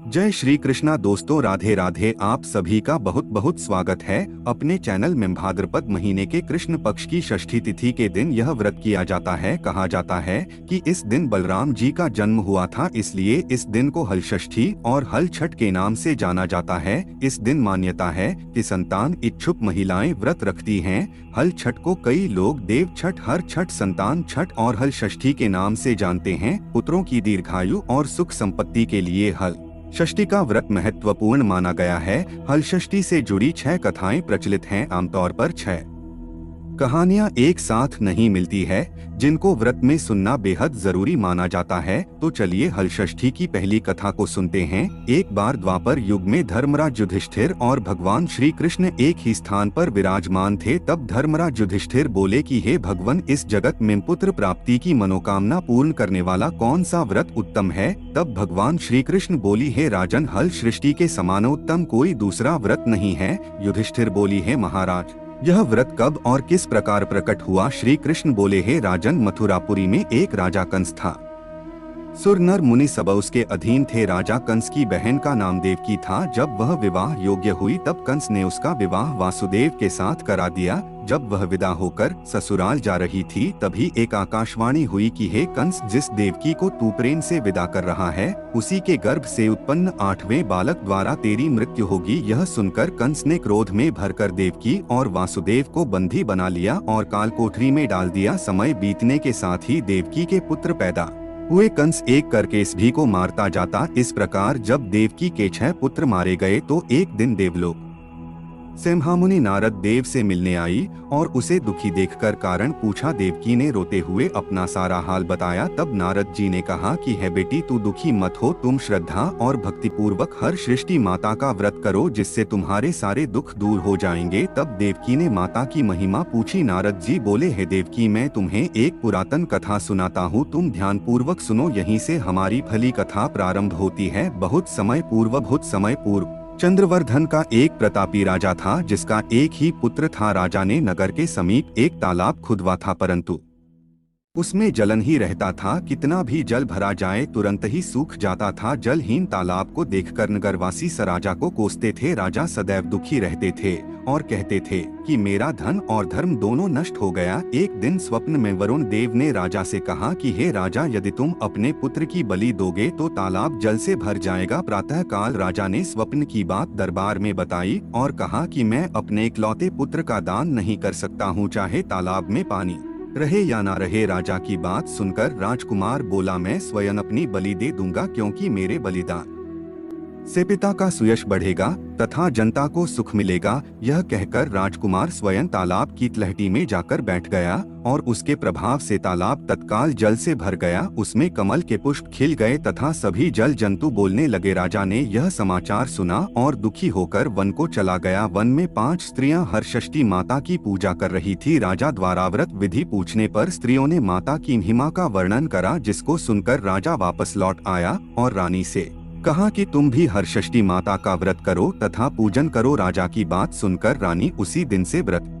जय श्री कृष्णा दोस्तों, राधे राधे। आप सभी का बहुत बहुत स्वागत है अपने चैनल में। भाद्रपद महीने के कृष्ण पक्ष की षष्ठी तिथि के दिन यह व्रत किया जाता है। कहा जाता है कि इस दिन बलराम जी का जन्म हुआ था, इसलिए इस दिन को हल षष्ठी और हल छठ के नाम से जाना जाता है। इस दिन मान्यता है कि संतान इच्छुक महिलाएं व्रत रखती हैं। हल छठ को कई लोग देव छठ, हर छठ, संतान छठ और हल षष्ठी के नाम से जानते हैं। पुत्रों की दीर्घायु और सुख संपत्ति के लिए हल षष्ठी का व्रत महत्वपूर्ण माना गया है। हल षष्ठी से जुड़ी 6 कथाएं प्रचलित हैं। आमतौर पर 6 कहानियां एक साथ नहीं मिलती है, जिनको व्रत में सुनना बेहद जरूरी माना जाता है। तो चलिए हल षष्ठी की पहली कथा को सुनते हैं। एक बार द्वापर युग में धर्मराज युधिष्ठिर और भगवान श्री कृष्ण एक ही स्थान पर विराजमान थे। तब धर्मराज युधिष्ठिर बोले कि हे भगवान, इस जगत में पुत्र प्राप्ति की मनोकामना पूर्ण करने वाला कौन सा व्रत उत्तम है? तब भगवान श्री कृष्ण बोली, हे राजन, हल सृष्टि के समानोत्तम कोई दूसरा व्रत नहीं है। युधिष्ठिर बोली, हे महाराज, यह व्रत कब और किस प्रकार प्रकट हुआ? श्री कृष्ण बोले, हे राजन, मथुरापुरी में एक राजा कंस था। सुर नर मुनि सब उसके अधीन थे। राजा कंस की बहन का नाम देवकी था। जब वह विवाह योग्य हुई तब कंस ने उसका विवाह वासुदेव के साथ करा दिया। जब वह विदा होकर ससुराल जा रही थी तभी एक आकाशवाणी हुई कि हे कंस, जिस देवकी को तू प्रेम से विदा कर रहा है उसी के गर्भ से उत्पन्न 8वें बालक द्वारा तेरी मृत्यु होगी। यह सुनकर कंस ने क्रोध में भरकर देवकी और वासुदेव को बंदी बना लिया और काल कोठरी में डाल दिया। समय बीतने के साथ ही देवकी के पुत्र पैदा हुए। कंस एक करके सभी को मारता जाता। इस प्रकार जब देवकी के 6 पुत्र मारे गए तो एक दिन देवलोक से महामुनि नारद देव से मिलने आई और उसे दुखी देखकर कारण पूछा। देवकी ने रोते हुए अपना सारा हाल बताया। तब नारद जी ने कहा कि है बेटी, तू दुखी मत हो, तुम श्रद्धा और भक्ति पूर्वक हर सृष्टि माता का व्रत करो, जिससे तुम्हारे सारे दुख दूर हो जाएंगे। तब देवकी ने माता की महिमा पूछी। नारद जी बोले, हे देवकी, मैं तुम्हें एक पुरातन कथा सुनाता हूँ, तुम ध्यान पूर्वक सुनो। यहीं से हमारी भली कथा प्रारंभ होती है। बहुत समय पूर्व चंद्रवर्धन का एक प्रतापी राजा था, जिसका एक ही पुत्र था। राजा ने नगर के समीप एक तालाब खुदवा था, परंतु उसमें जलन ही रहता था। कितना भी जल भरा जाए तुरंत ही सूख जाता था। जलहीन तालाब को देखकर नगरवासी राजा को कोसते थे। राजा सदैव दुखी रहते थे और कहते थे कि मेरा धन और धर्म दोनों नष्ट हो गया। एक दिन स्वप्न में वरुण देव ने राजा से कहा कि हे राजा, यदि तुम अपने पुत्र की बलि दोगे तो तालाब जल से भर जाएगा। प्रातः काल राजा ने स्वप्न की बात दरबार में बताई और कहा कि मैं अपने इकलौते पुत्र का दान नहीं कर सकता हूँ, चाहे तालाब में पानी रहे या ना रहे। राजा की बात सुनकर राजकुमार बोला, मैं स्वयं अपनी बलि दे दूंगा, क्योंकि मेरे बलिदान से पिता का सुयश बढ़ेगा तथा जनता को सुख मिलेगा। यह कहकर राजकुमार स्वयं तालाब की तलहटी में जाकर बैठ गया और उसके प्रभाव से तालाब तत्काल जल से भर गया। उसमें कमल के पुष्प खिल गए तथा सभी जल जंतु बोलने लगे। राजा ने यह समाचार सुना और दुखी होकर वन को चला गया। वन में 5 स्त्रियां हर षष्ठी माता की पूजा कर रही थी। राजा द्वारा व्रत विधि पूछने पर स्त्रियों ने माता की महिमा का वर्णन करा, जिसको सुनकर राजा वापस लौट आया और रानी से कहा कि तुम भी हर षष्ठी माता का व्रत करो तथा पूजन करो। राजा की बात सुनकर रानी उसी दिन से व्रत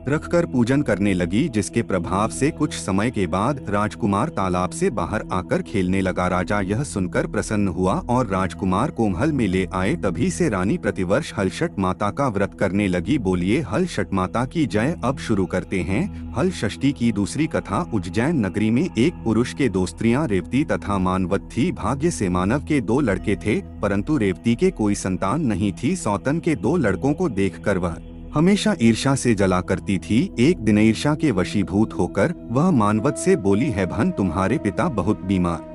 रखकर पूजन करने लगी, जिसके प्रभाव से कुछ समय के बाद राजकुमार तालाब से बाहर आकर खेलने लगा। राजा यह सुनकर प्रसन्न हुआ और राजकुमार को महल में ले आए। तभी से रानी प्रतिवर्ष हलषठ माता का व्रत करने लगी। बोलिए हलषठ माता की जय। अब शुरू करते हैं हल षष्ठी की दूसरी कथा। उज्जैन नगरी में एक पुरुष के 2 स्त्रियां रेवती तथा मानवत थी। भाग्य से मानव के 2 लड़के थे, परंतु रेवती के कोई संतान नहीं थी। सौतन के 2 लड़कों को देखकर वह हमेशा ईर्ष्या से जला करती थी। एक दिन ईर्ष्या के वशीभूत होकर वह मानवत से बोली, है बहन, तुम्हारे पिता बहुत बीमार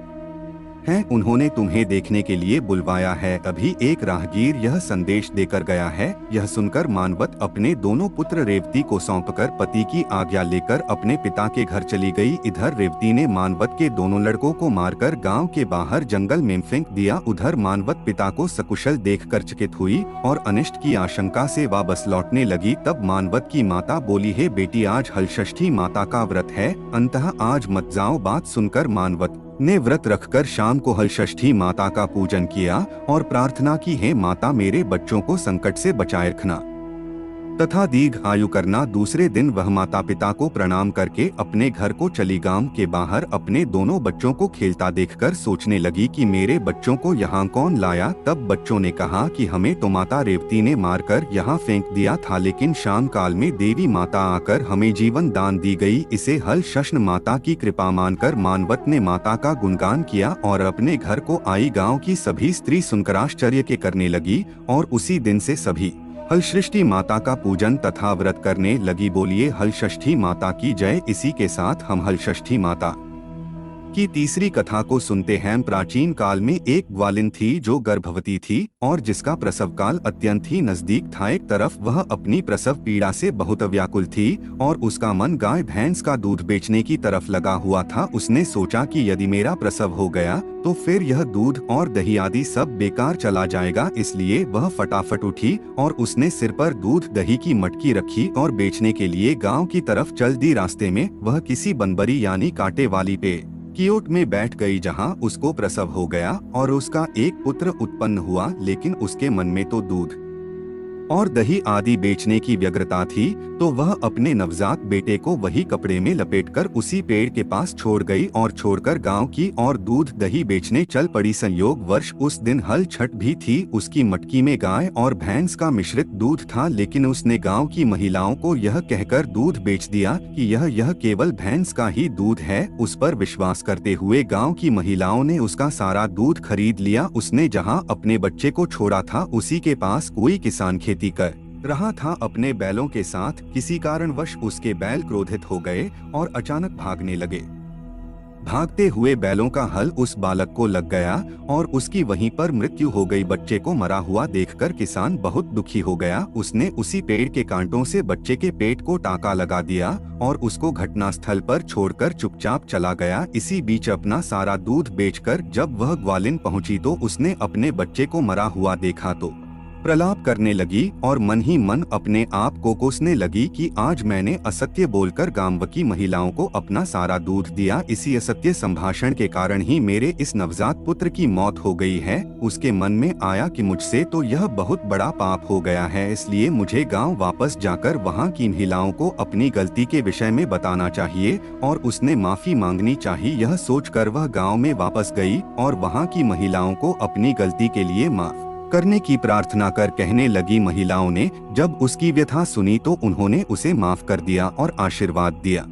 हैं, उन्होंने तुम्हें देखने के लिए बुलवाया है। अभी एक राहगीर यह संदेश देकर गया है। यह सुनकर मानवत अपने दोनों पुत्र रेवती को सौंपकर पति की आज्ञा लेकर अपने पिता के घर चली गई। इधर रेवती ने मानवत के दोनों लड़कों को मारकर गांव के बाहर जंगल में फेंक दिया। उधर मानवत पिता को सकुशल देखकर चकित हुई और अनिष्ट की आशंका से वापस लौटने लगी। तब मानवत की माता बोली, हे बेटी, आज हलषष्ठी माता का व्रत है, अंततः आज मत जाओ। बात सुनकर मानवत ने व्रत रखकर शाम को हलषष्ठी माता का पूजन किया और प्रार्थना की, हे माता, मेरे बच्चों को संकट से बचाए रखना। तथा दीर्घ आयु करना। दूसरे दिन वह माता पिता को प्रणाम करके अपने घर को चली। गांव के बाहर अपने दोनों बच्चों को खेलता देखकर सोचने लगी कि मेरे बच्चों को यहाँ कौन लाया। तब बच्चों ने कहा कि हमें तो माता रेवती ने मारकर यहाँ फेंक दिया था, लेकिन शाम काल में देवी माता आकर हमें जीवन दान दी गई। इसे हल शष्ण माता की कृपा मानकर मानवत ने माता का गुणगान किया और अपने घर को आई। गाँव की सभी स्त्री सुनकर आश्चर्य के करने लगी और उसी दिन से सभी हलषष्ठी माता का पूजन तथा व्रत करने लगी। बोलिए हलषष्ठी माता की जय। इसी के साथ हम हलषष्ठी माता की तीसरी कथा को सुनते हैं। प्राचीन काल में एक ग्वालिन थी जो गर्भवती थी और जिसका प्रसव काल अत्यंत ही नजदीक था। एक तरफ वह अपनी प्रसव पीड़ा से बहुत व्याकुल थी और उसका मन गाय भैंस का दूध बेचने की तरफ लगा हुआ था। उसने सोचा कि यदि मेरा प्रसव हो गया तो फिर यह दूध और दही आदि सब बेकार चला जाएगा। इसलिए वह फटाफट उठी और उसने सिर पर दूध दही की मटकी रखी और बेचने के लिए गांव की तरफ चल दी। रास्ते में वह किसी बनबरी यानी कांटे वाली पे कियोट में बैठ गई, जहां उसको प्रसव हो गया और उसका एक पुत्र उत्पन्न हुआ। लेकिन उसके मन में तो दूध और दही आदि बेचने की व्यग्रता थी, तो वह अपने नवजात बेटे को वही कपड़े में लपेटकर उसी पेड़ के पास छोड़ गई और छोड़कर गांव की और दूध दही बेचने चल पड़ी। संयोग वर्ष उस दिन हल छठ भी थी। उसकी मटकी में गाय और भैंस का मिश्रित दूध था, लेकिन उसने गांव की महिलाओं को यह कहकर दूध बेच दिया कि यह केवल भैंस का ही दूध है। उस पर विश्वास करते हुए गाँव की महिलाओं ने उसका सारा दूध खरीद लिया। उसने जहाँ अपने बच्चे को छोड़ा था उसी के पास कोई किसान खेती कर रहा था अपने बैलों के साथ। किसी कारणवश उसके बैल क्रोधित हो गए और अचानक भागने लगे। भागते हुए बैलों का हल उस बालक को लग गया और उसकी वहीं पर मृत्यु हो गई। बच्चे को मरा हुआ देखकर किसान बहुत दुखी हो गया। उसने उसी पेड़ के कांटों से बच्चे के पेट को टाका लगा दिया और उसको घटनास्थल पर छोड़कर चुपचाप चला गया। इसी बीच अपना सारा दूध बेचकर जब वह ग्वालिन पहुंची तो उसने अपने बच्चे को मरा हुआ देखा तो प्रलाप करने लगी और मन ही मन अपने आप को कोसने लगी कि आज मैंने असत्य बोलकर गांव की महिलाओं को अपना सारा दूध दिया। इसी असत्य संभाषण के कारण ही मेरे इस नवजात पुत्र की मौत हो गई है। उसके मन में आया कि मुझसे तो यह बहुत बड़ा पाप हो गया है, इसलिए मुझे गांव वापस जाकर वहां की महिलाओं को अपनी गलती के विषय में बताना चाहिए और उसने माफी मांगनी चाहिए। यह सोचकर वह गाँव में वापस गई और वहाँ की महिलाओं को अपनी गलती के लिए माफ करने की प्रार्थना कर कहने लगी। महिलाओं ने जब उसकी व्यथा सुनी तो उन्होंने उसे माफ कर दिया और आशीर्वाद दिया।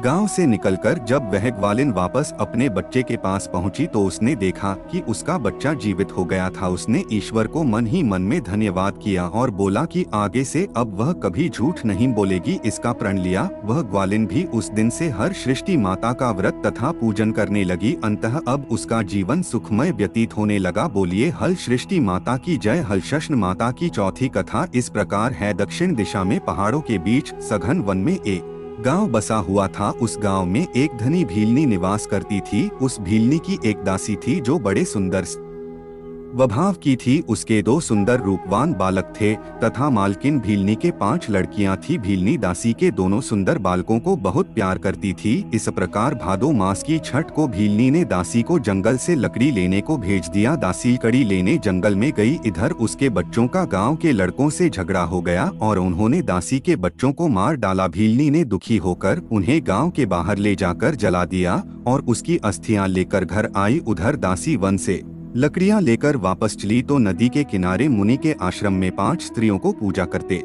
गांव से निकलकर जब वह ग्वालिन वापस अपने बच्चे के पास पहुंची तो उसने देखा कि उसका बच्चा जीवित हो गया था। उसने ईश्वर को मन ही मन में धन्यवाद किया और बोला कि आगे से अब वह कभी झूठ नहीं बोलेगी। इसका प्रण लिया। वह ग्वालिन भी उस दिन से हर सृष्टि माता का व्रत तथा पूजन करने लगी। अंततः अब उसका जीवन सुखमय व्यतीत होने लगा। बोलिए हल सृष्टि माता की जय। हलषष्ठ माता की चौथी कथा इस प्रकार है। दक्षिण दिशा में पहाड़ों के बीच सघन वन में एक गांव बसा हुआ था। उस गांव में एक धनी भीलनी निवास करती थी। उस भीलनी की एक दासी थी जो बड़े सुंदर स्वभाव की थी। उसके 2 सुंदर रूपवान बालक थे तथा मालकिन भीलनी के 5 लड़कियां थी। भीलनी दासी के दोनों सुंदर बालकों को बहुत प्यार करती थी। इस प्रकार भादो मास की छठ को भीलनी ने दासी को जंगल से लकड़ी लेने को भेज दिया। दासी लकड़ी लेने जंगल में गई। इधर उसके बच्चों का गांव के लड़कों से झगड़ा हो गया और उन्होंने दासी के बच्चों को मार डाला। भीलनी ने दुखी होकर उन्हें गाँव के बाहर ले जाकर जला दिया और उसकी अस्थियां लेकर घर आई। उधर दासी वन से लकड़ियां लेकर वापस चली तो नदी के किनारे मुनि के आश्रम में 5 स्त्रियों को पूजा करते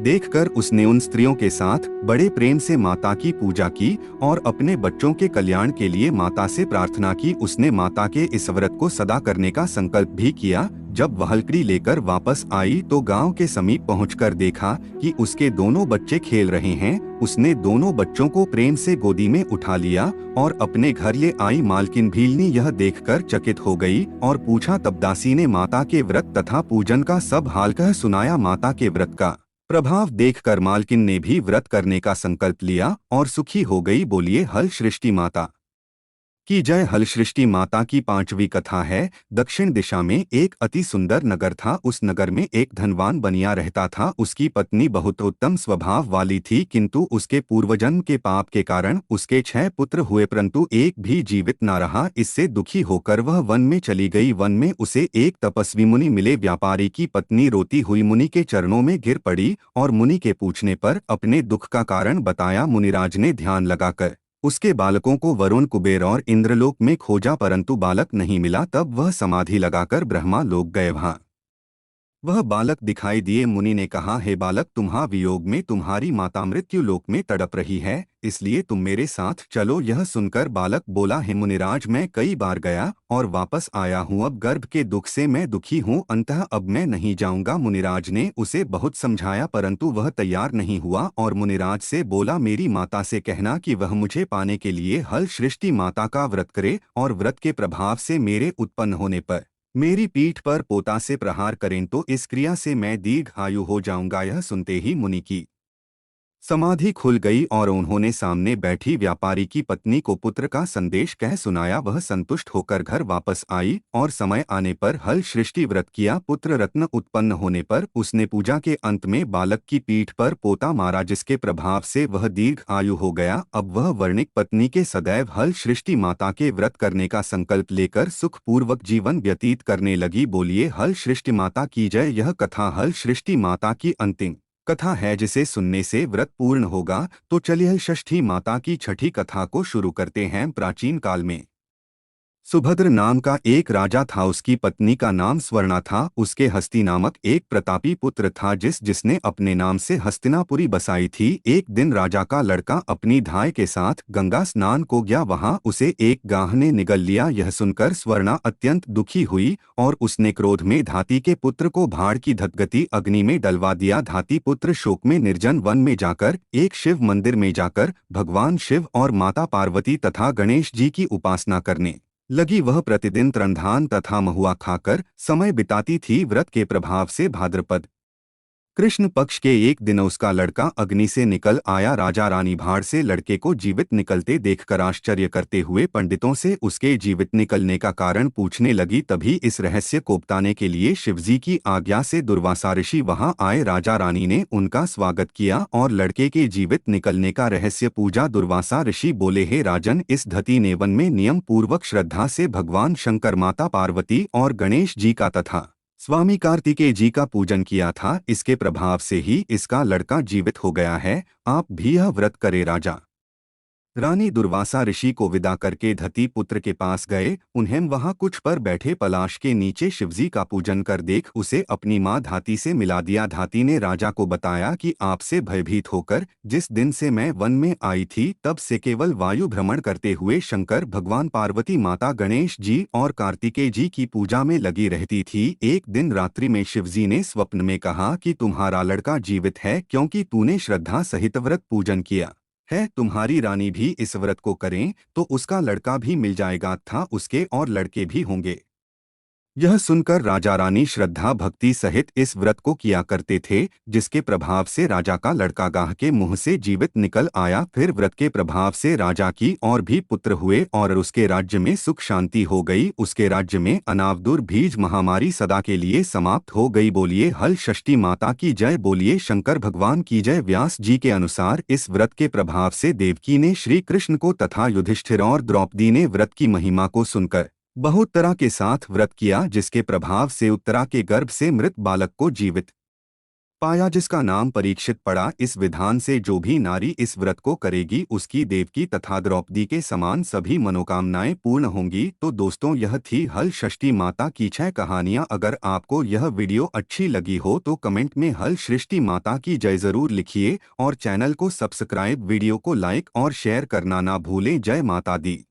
देखकर उसने उन स्त्रियों के साथ बड़े प्रेम से माता की पूजा की और अपने बच्चों के कल्याण के लिए माता से प्रार्थना की। उसने माता के इस व्रत को सदा करने का संकल्प भी किया। जब वह लकड़ी लेकर वापस आई तो गांव के समीप पहुंचकर देखा कि उसके दोनों बच्चे खेल रहे हैं। उसने दोनों बच्चों को प्रेम से गोदी में उठा लिया और अपने घर ले आई। मालकिन भीलनी यह देखकर चकित हो गई और पूछा। तब दासी ने माता के व्रत तथा पूजन का सब हाल कह सुनाया। माता के व्रत का प्रभाव देखकर मालकिन ने भी व्रत करने का संकल्प लिया और सुखी हो गई। बोलिए हल सृष्टि माता की जय। हल सृष्टि माता की पांचवी कथा है। दक्षिण दिशा में एक अति सुंदर नगर था। उस नगर में एक धनवान बनिया रहता था। उसकी पत्नी बहुत उत्तम स्वभाव वाली थी, किंतु उसके पूर्वजन्म के पाप के कारण उसके 6 पुत्र हुए, परंतु एक भी जीवित न रहा। इससे दुखी होकर वह वन में चली गई। वन में उसे एक तपस्वी मुनि मिले। व्यापारी की पत्नी रोती हुई मुनि के चरणों में गिर पड़ी और मुनि के पूछने पर अपने दुख का कारण बताया। मुनिराज ने ध्यान लगाकर उसके बालकों को वरुण, कुबेर और इंद्रलोक में खोजा, परंतु बालक नहीं मिला। तब वह समाधि लगाकर ब्रह्मा लोक गए। वहां वह बालक दिखाई दिए। मुनि ने कहा, हे बालक, तुम्हारे वियोग में तुम्हारी माता मृत्यु लोक में तड़प रही है, इसलिए तुम मेरे साथ चलो। यह सुनकर बालक बोला, हे मुनिराज, मैं कई बार गया और वापस आया हूँ। अब गर्भ के दुख से मैं दुखी हूँ, अतः अब मैं नहीं जाऊंगा। मुनिराज ने उसे बहुत समझाया, परंतु वह तैयार नहीं हुआ और मुनिराज से बोला, मेरी माता से कहना कि वह मुझे पाने के लिए हल सृष्टि माता का व्रत करे और व्रत के प्रभाव से मेरे उत्पन्न होने पर मेरी पीठ पर पोता से प्रहार करें, तो इस क्रिया से मैं दीर्घ आयु हो जाऊंगा। यह सुनते ही मुनि की समाधि खुल गई और उन्होंने सामने बैठी व्यापारी की पत्नी को पुत्र का संदेश कह सुनाया। वह संतुष्ट होकर घर वापस आई और समय आने पर हल सृष्टि व्रत किया। पुत्र रत्न उत्पन्न होने पर उसने पूजा के अंत में बालक की पीठ पर पोता मारा, जिसके प्रभाव से वह दीर्घ आयु हो गया। अब वह वर्णिक पत्नी के सदैव हल सृष्टि माता के व्रत करने का संकल्प लेकर सुखपूर्वक जीवन व्यतीत करने लगी। बोलिए हल सृष्टि माता की जय। यह कथा हल सृष्टि माता की अंतिम कथा है, जिसे सुनने से व्रत पूर्ण होगा। तो चलिए षष्ठी माता की छठी कथा को शुरू करते हैं। प्राचीन काल में सुभद्र नाम का एक राजा था। उसकी पत्नी का नाम स्वर्णा था। उसके हस्ती नामक एक प्रतापी पुत्र था, जिसने अपने नाम से हस्तिनापुरी बसाई थी। एक दिन राजा का लड़का अपनी धाय के साथ गंगा स्नान को गया। वहां उसे एक गाह ने निगल लिया। यह सुनकर स्वर्णा अत्यंत दुखी हुई और उसने क्रोध में धाती के पुत्र को भाड़ की धतगति अग्नि में डलवा दिया। धाती पुत्र शोक में निर्जन वन में जाकर एक शिव मंदिर में जाकर भगवान शिव और माता पार्वती तथा गणेश जी की उपासना करने लगी। वह प्रतिदिन तृणधान तथा महुआ खाकर समय बिताती थी। व्रत के प्रभाव से भाद्रपद कृष्ण पक्ष के एक दिन उसका लड़का अग्नि से निकल आया। राजा रानी भाड़ से लड़के को जीवित निकलते देखकर आश्चर्य करते हुए पंडितों से उसके जीवित निकलने का कारण पूछने लगी। तभी इस रहस्य को बताने के लिए शिवजी की आज्ञा से दुर्वासा ऋषि वहां आए। राजा रानी ने उनका स्वागत किया और लड़के के जीवित निकलने का रहस्य पूछा। दुर्वासा ऋषि बोले, हे राजन, इस धती ने वन में नियम पूर्वक श्रद्धा से भगवान शंकर, माता पार्वती और गणेश जी का तथा स्वामी कार्तिकेय जी का पूजन किया था। इसके प्रभाव से ही इसका लड़का जीवित हो गया है। आप भी यह व्रत करें। राजा रानी दुर्वासा ऋषि को विदा करके धती पुत्र के पास गए। उन्हें वहां कुछ पर बैठे पलाश के नीचे शिवजी का पूजन कर देख उसे अपनी मां धाती से मिला दिया। धाती ने राजा को बताया कि आपसे भयभीत होकर जिस दिन से मैं वन में आई थी, तब से केवल वायु भ्रमण करते हुए शंकर भगवान, पार्वती माता, गणेश जी और कार्तिकेय जी की पूजा में लगी रहती थी। एक दिन रात्रि में शिवजी ने स्वप्न में कहा कि तुम्हारा लड़का जीवित है, क्योंकि तूने श्रद्धा सहित व्रत पूजन किया है। तुम्हारी रानी भी इस व्रत को करें तो उसका लड़का भी मिल जाएगा था उसके और लड़के भी होंगे। यह सुनकर राजा रानी श्रद्धा भक्ति सहित इस व्रत को किया करते थे, जिसके प्रभाव से राजा का लड़का गाह के मुंह से जीवित निकल आया। फिर व्रत के प्रभाव से राजा की और भी पुत्र हुए और उसके राज्य में सुख शांति हो गई। उसके राज्य में अनावदुर बीज महामारी सदा के लिए समाप्त हो गई। बोलिए हल षष्ठी माता की जय। बोलिए शंकर भगवान की जय। व्यास जी के अनुसार इस व्रत के प्रभाव से देवकी ने श्री कृष्ण को तथा युधिष्ठिर और द्रौपदी ने व्रत की महिमा को सुनकर बहुत तरह के साथ व्रत किया, जिसके प्रभाव से उत्तरा के गर्भ से मृत बालक को जीवित पाया, जिसका नाम परीक्षित पड़ा। इस विधान से जो भी नारी इस व्रत को करेगी, उसकी देवकी तथा द्रौपदी के समान सभी मनोकामनाएं पूर्ण होंगी। तो दोस्तों, यह थी हल सृष्टि माता की 6 कहानियां। अगर आपको यह वीडियो अच्छी लगी हो तो कमेंट में हल सृष्टि माता की जय जरूर लिखिए और चैनल को सब्सक्राइब, वीडियो को लाइक और शेयर करना ना भूलें। जय माता दी।